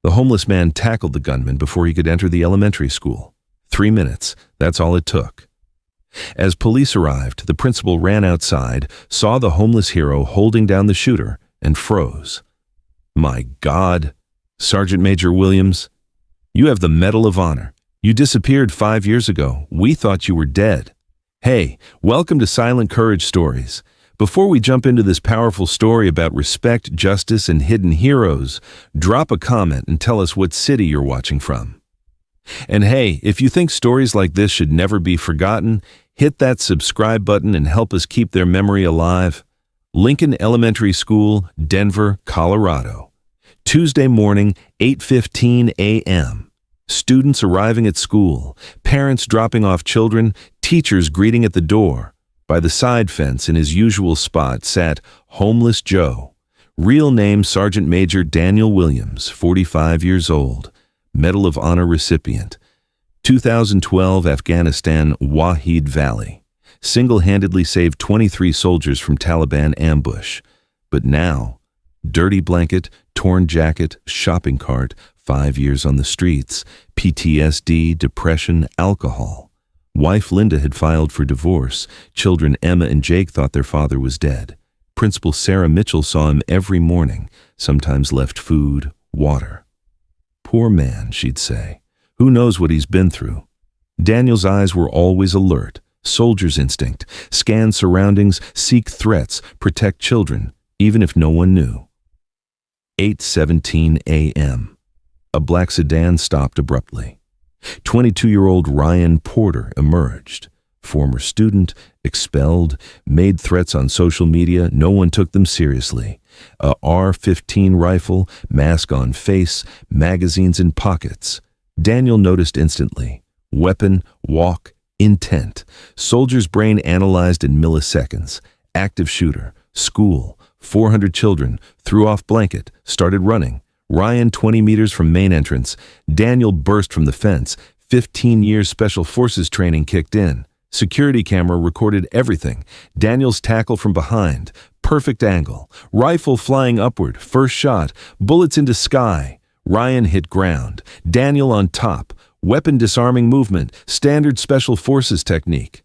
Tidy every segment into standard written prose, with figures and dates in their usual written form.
The homeless man tackled the gunman before he could enter the elementary school. 3 minutes, that's all it took. As police arrived, the principal ran outside, saw the homeless hero holding down the shooter, and froze. My God, Sergeant Major Williams, you have the Medal of Honor. You disappeared 5 years ago. We thought you were dead. Hey, welcome to Silent Courage Stories. Before we jump into this powerful story about respect, justice, and hidden heroes, drop a comment and tell us what city you're watching from. And hey, if you think stories like this should never be forgotten, hit that subscribe button and help us keep their memory alive. Lincoln Elementary School, Denver, Colorado. Tuesday morning, 8:15 a.m. Students arriving at school, parents dropping off children, teachers greeting at the door. By the side fence in his usual spot sat Homeless Joe. Real name Sergeant Major Daniel Williams, 45 years old. Medal of Honor recipient. 2012 Afghanistan Wahid Valley. Single-handedly saved 23 soldiers from Taliban ambush. But now, dirty blanket, torn jacket, shopping cart, 5 years on the streets, PTSD, depression, alcohol. Wife Linda had filed for divorce. Children Emma and Jake thought their father was dead. Principal Sarah Mitchell saw him every morning, sometimes left food, water. Poor man, she'd say. Who knows what he's been through? Daniel's eyes were always alert. Soldier's instinct. Scan surroundings, seek threats, protect children, even if no one knew. 8:17 a.m. A black sedan stopped abruptly. 22-year-old Ryan Porter emerged. Former student, expelled, made threats on social media, no one took them seriously. A R-15 rifle, mask on face, magazines in pockets. Daniel noticed instantly. Weapon, walk, intent. Soldier's brain analyzed in milliseconds. Active shooter, school, 400 children, threw off blanket, started running. Ryan 20 meters from main entrance. Daniel burst from the fence. 15 years special forces training kicked in. Security camera recorded everything. Daniel's tackle from behind. Perfect angle. Rifle flying upward. First shot. Bullets into sky. Ryan hit ground. Daniel on top. Weapon disarming movement. Standard special forces technique.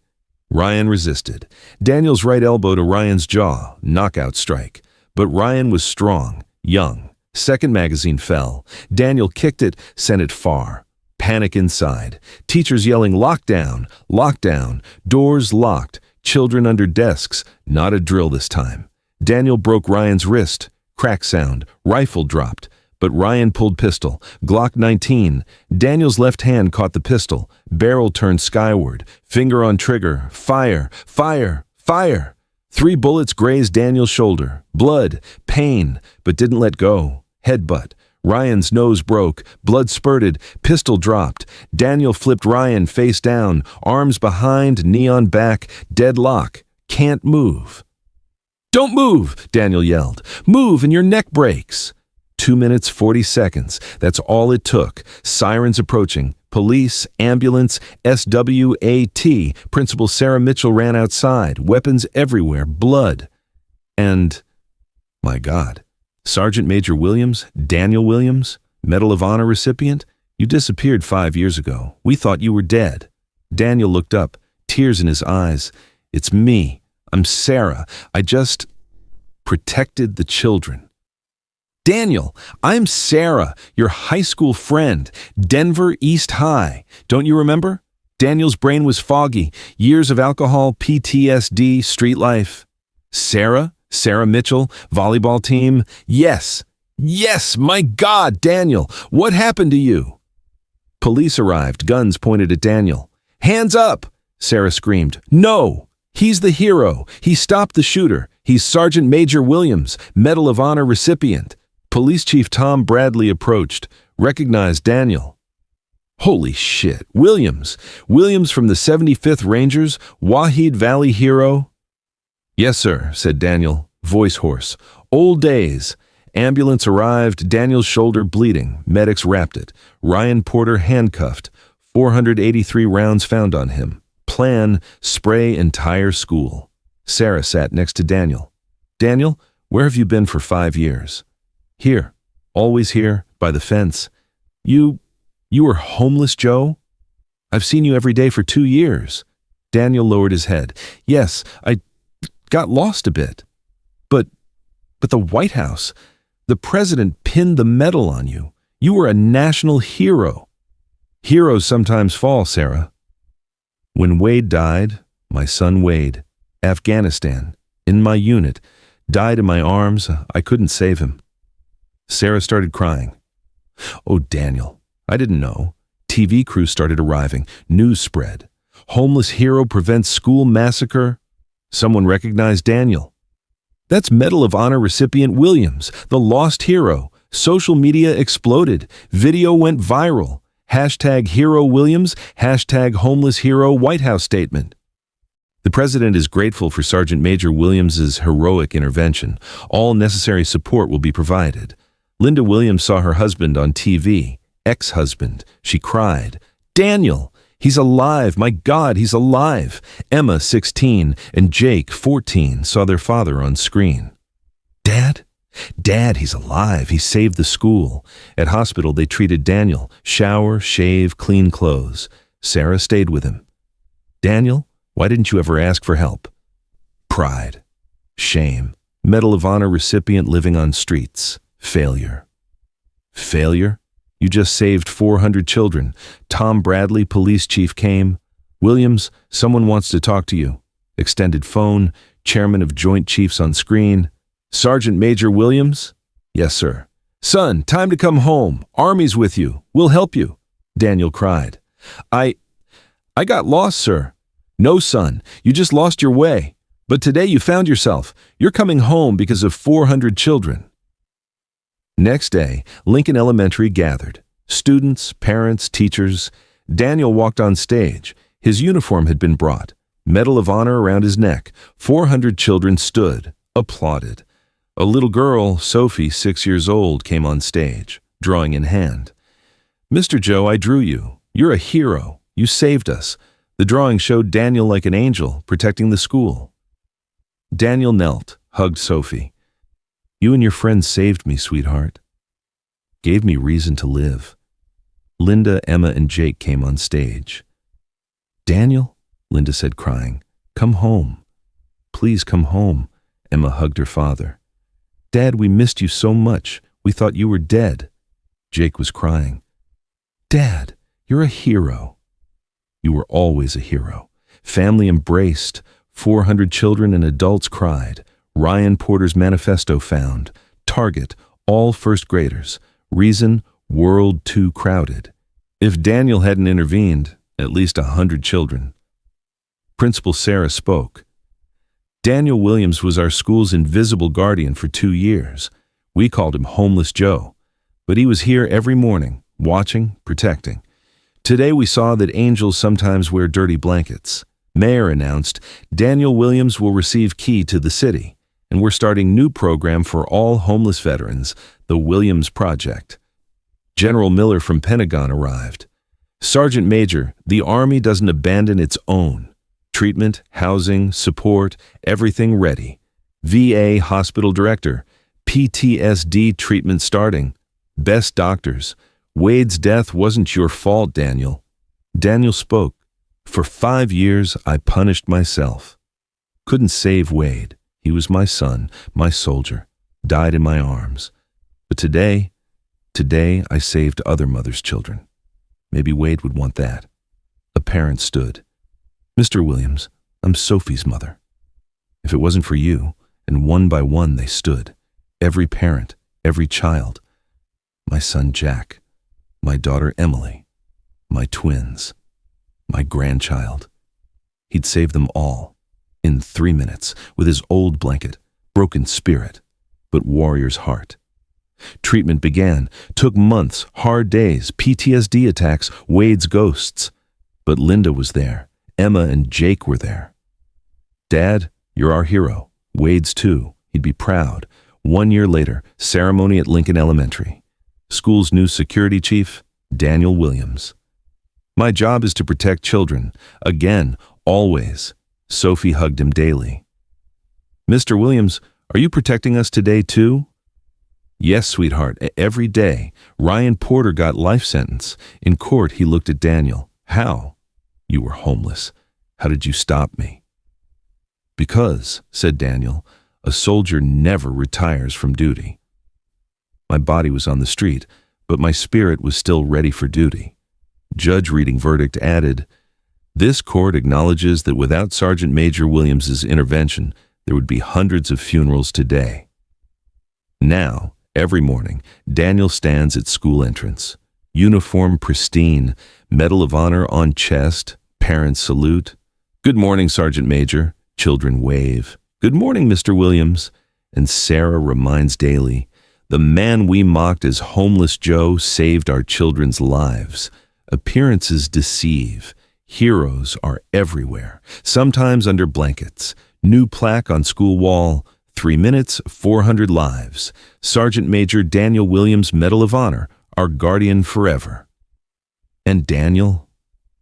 Ryan resisted. Daniel's right elbow to Ryan's jaw. Knockout strike. But Ryan was strong, young. Second magazine fell. Daniel kicked it, sent it far. Panic inside. Teachers yelling, "Lockdown! Lockdown!" Doors locked. Children under desks. Not a drill this time. Daniel broke Ryan's wrist. Crack sound. Rifle dropped. But Ryan pulled pistol. Glock 19. Daniel's left hand caught the pistol. Barrel turned skyward. Finger on trigger. Fire! Fire! Fire! 3 bullets grazed Daniel's shoulder. Blood. Pain. But didn't let go. Headbutt. Ryan's nose broke. Blood spurted. Pistol dropped. Daniel flipped Ryan face down. Arms behind, knee on back. Deadlock. Can't move. "Don't move!" Daniel yelled. "Move and your neck breaks." 2 minutes, 40 seconds. That's all it took. Sirens approaching. Police, ambulance, SWAT. Principal Sarah Mitchell ran outside. Weapons everywhere. Blood. And, my God, Sergeant Major Williams, Daniel Williams, Medal of Honor recipient, you disappeared 5 years ago. We thought you were dead. Daniel looked up, tears in his eyes. "It's me. I'm Sarah. I just protected the children." "Daniel, I'm Sarah, your high school friend, Denver East High. Don't you remember?" Daniel's brain was foggy. Years of alcohol, PTSD, street life. "Sarah? Sarah Mitchell, volleyball team? Yes. Yes, my God, Daniel, what happened to you?" Police arrived, guns pointed at Daniel. "Hands up!" Sarah screamed. "No! He's the hero. He stopped the shooter. He's Sergeant Major Williams, Medal of Honor recipient." Police Chief Tom Bradley approached, recognized Daniel. "Holy shit, Williams! Williams from the 75th Rangers, Wahid Valley hero?" "Yes, sir," said Daniel, voice hoarse. "Old days." Ambulance arrived, Daniel's shoulder bleeding. Medics wrapped it. Ryan Porter handcuffed. 483 rounds found on him. Plan, spray entire school. Sarah sat next to Daniel. "Daniel, where have you been for 5 years?" "Here. Always here. by the fence. You were homeless, Joe? I've seen you every day for 2 years. Daniel lowered his head. Yes, I got lost a bit. But the White House, the president pinned the medal on you. You were a national hero. Heroes sometimes fall, Sarah. When Wade died, my son Wade, Afghanistan, in my unit, died in my arms, I couldn't save him. Sarah started crying. Oh, Daniel, I didn't know. TV crews started arriving. News spread. Homeless hero prevents school massacre. Someone recognized Daniel. That's Medal of Honor recipient Williams, the lost hero. Social media exploded. Video went viral. Hashtag Hero Williams, hashtag Homeless Hero White House statement. The president is grateful for Sergeant Major Williams's heroic intervention. All necessary support will be provided. Linda Williams saw her husband on TV, ex-husband. She cried, Daniel, he's alive, my God, he's alive. Emma, 16, and Jake, 14, saw their father on screen. Dad? Dad, he's alive. He saved the school. At hospital, they treated Daniel. Shower, shave, clean clothes. Sarah stayed with him. Daniel, why didn't you ever ask for help? Pride. Shame. Medal of Honor recipient living on streets. Failure. Failure? You just saved 400 children. Tom Bradley, police chief, came. Williams, someone wants to talk to you. Extended phone. Chairman of Joint Chiefs on screen. Sergeant Major Williams? Yes, sir. Son, time to come home. Army's with you. We'll help you. Daniel cried. I got lost, sir. No, son. You just lost your way. But today you found yourself. You're coming home because of 400 children. Next day, Lincoln Elementary gathered. Students, parents, teachers. Daniel walked on stage. His uniform had been brought. Medal of Honor around his neck. 400 children stood, applauded. A little girl, Sophie, 6 years old, came on stage, drawing in hand. Mr. Joe, I drew you. You're a hero. You saved us. The drawing showed Daniel like an angel, protecting the school. Daniel knelt, hugged Sophie. You and your friends saved me, sweetheart. Gave me reason to live. Linda, Emma, and Jake came on stage. Daniel, Linda said, crying, come home. Please come home. Emma hugged her father. Dad, we missed you so much. We thought you were dead. Jake was crying. Dad, you're a hero. You were always a hero. Family embraced. 400 children and adults cried. Ryan Porter's manifesto found. Target, all first graders. Reason, world too crowded. If Daniel hadn't intervened, at least 100 children. Principal Sarah spoke. Daniel Williams was our school's invisible guardian for 2 years. We called him Homeless Joe. But he was here every morning, watching, protecting. Today we saw that angels sometimes wear dirty blankets. Mayor announced Daniel Williams will receive key to the city, and we're starting new program for all homeless veterans, the Williams Project. General Miller from Pentagon arrived. Sergeant Major, the Army doesn't abandon its own. Treatment, housing, support, everything ready. VA Hospital Director, PTSD treatment starting. Best doctors. Wade's death wasn't your fault, Daniel. Daniel spoke. For 5 years, I punished myself. Couldn't save Wade. He was my son, my soldier, died in my arms. But today I saved other mothers' children. Maybe Wade would want that. A parent stood. Mr. Williams, I'm Sophie's mother. If it wasn't for you, and one by one they stood, every parent, every child, my son Jack, my daughter Emily, my twins, my grandchild. He'd save them all, in 3 minutes, with his old blanket, broken spirit, but warrior's heart. Treatment began, took months, hard days, PTSD attacks, Wade's ghosts. But Linda was there. Emma and Jake were there. Dad, you're our hero. Wade's too. He'd be proud. 1 year later, ceremony at Lincoln Elementary. School's new security chief, Daniel Williams. My job is to protect children. Again, always. Sophie hugged him daily. Mr. Williams, are you protecting us today too? Yes, sweetheart, every day. Ryan Porter got life sentence. In court, he looked at Daniel. How? You were homeless. How did you stop me? Because, said Daniel, a soldier never retires from duty. My body was on the street, but my spirit was still ready for duty. Judge reading verdict added, this court acknowledges that without Sergeant Major Williams's intervention, there would be hundreds of funerals today. Now, every morning, Daniel stands at school entrance. Uniform pristine, Medal of Honor on chest, parents salute. Good morning, Sergeant Major. Children wave. Good morning, Mr. Williams. And Sarah reminds daily, the man we mocked as Homeless Joe saved our children's lives. Appearances deceive. Heroes are everywhere, sometimes under blankets. New plaque on school wall, 3 minutes, 400 lives. Sergeant Major Daniel Williams Medal of Honor, our guardian forever. And Daniel,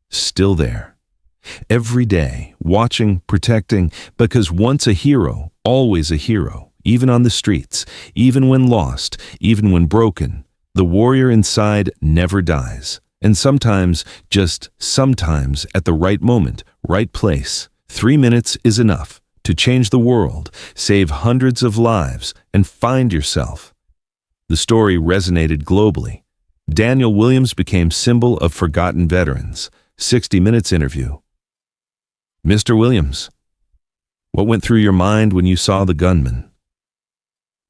still there. Every day, watching, protecting, because once a hero, always a hero, even on the streets, even when lost, even when broken, the warrior inside never dies. And sometimes, just sometimes, at the right moment, right place, 3 minutes is enough to change the world, save hundreds of lives, and find yourself. The story resonated globally. Daniel Williams became symbol of forgotten veterans. 60 Minutes interview. Mr. Williams, what went through your mind when you saw the gunman?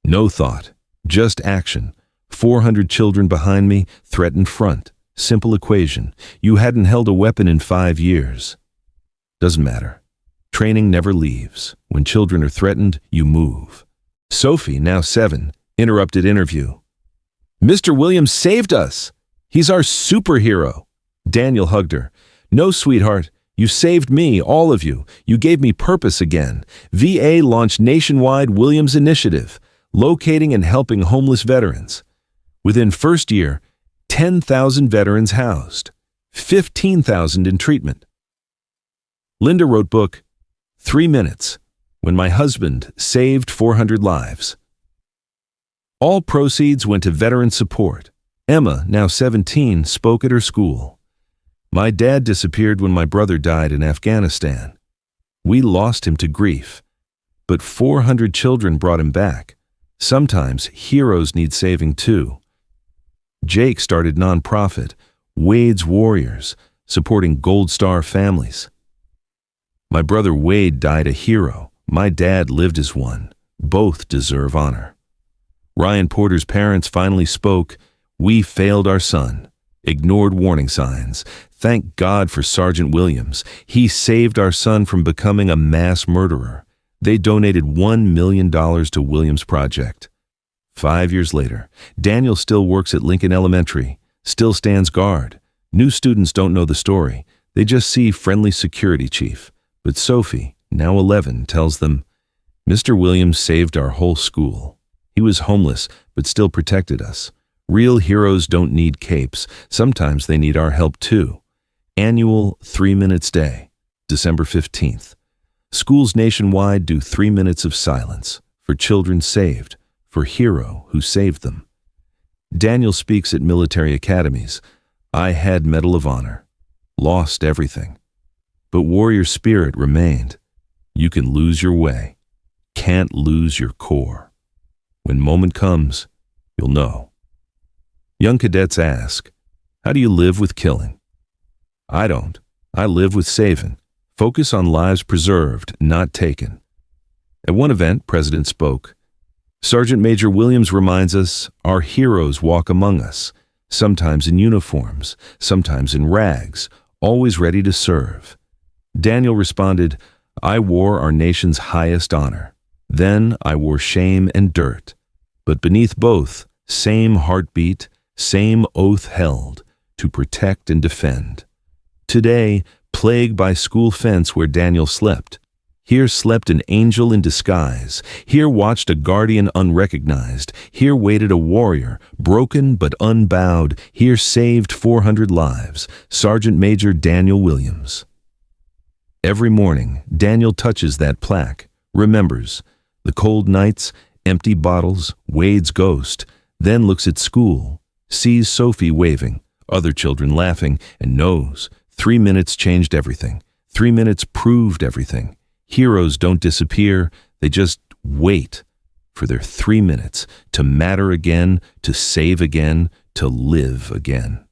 No thought, just action. 400 children behind me, threat in front. Simple equation. You hadn't held a weapon in 5 years. Doesn't matter. Training never leaves. When children are threatened, you move. Sophie, now 7, interrupted interview. Mr. Williams saved us. He's our superhero. Daniel hugged her. No, sweetheart. You saved me, all of you. You gave me purpose again. VA launched nationwide Williams Initiative, locating and helping homeless veterans. Within first year, 10,000 veterans housed, 15,000 in treatment. Linda wrote book, 3 Minutes, When My Husband Saved 400 Lives. All proceeds went to veteran support. Emma, now 17, spoke at her school. My dad disappeared when my brother died in Afghanistan. We lost him to grief, but 400 children brought him back. Sometimes heroes need saving too. Jake started nonprofit, Wade's Warriors, supporting Gold Star families. My brother Wade died a hero. My dad lived as one. Both deserve honor. Ryan Porter's parents finally spoke. We failed our son, ignored warning signs. Thank God for Sergeant Williams. He saved our son from becoming a mass murderer. They donated $1 million to Williams Project. 5 years later, Daniel still works at Lincoln Elementary, still stands guard. New students don't know the story. They just see friendly security chief. But Sophie, now 11, tells them, Mr. Williams saved our whole school. He was homeless, but still protected us. Real heroes don't need capes. Sometimes they need our help too. Annual 3 Minutes Day, December 15th. Schools nationwide do 3 minutes of silence for children saved, for hero who saved them. Daniel speaks at military academies. I had Medal of Honor, lost everything, but warrior spirit remained. You can lose your way, can't lose your core. When moment comes, you'll know. Young cadets ask, how do you live with killing? I don't. I live with saving. Focus on lives preserved, not taken. At one event, President spoke. Sergeant Major Williams reminds us our heroes walk among us, sometimes in uniforms, sometimes in rags, always ready to serve. Daniel responded, I wore our nation's highest honor. Then I wore shame and dirt. But beneath both, same heartbeat, same oath held, to protect and defend. Today, plagued by school fence where Daniel slept. Here slept an angel in disguise. Here watched a guardian unrecognized. Here waited a warrior, broken but unbowed. Here saved 400 lives. Sergeant Major Daniel Williams. Every morning, Daniel touches that plaque, remembers the cold nights, empty bottles, Wade's ghost, then looks at school, sees Sophie waving, other children laughing, and knows 3 minutes changed everything. 3 minutes proved everything. Heroes don't disappear, they just wait for their 3 minutes to matter again, to save again, to live again.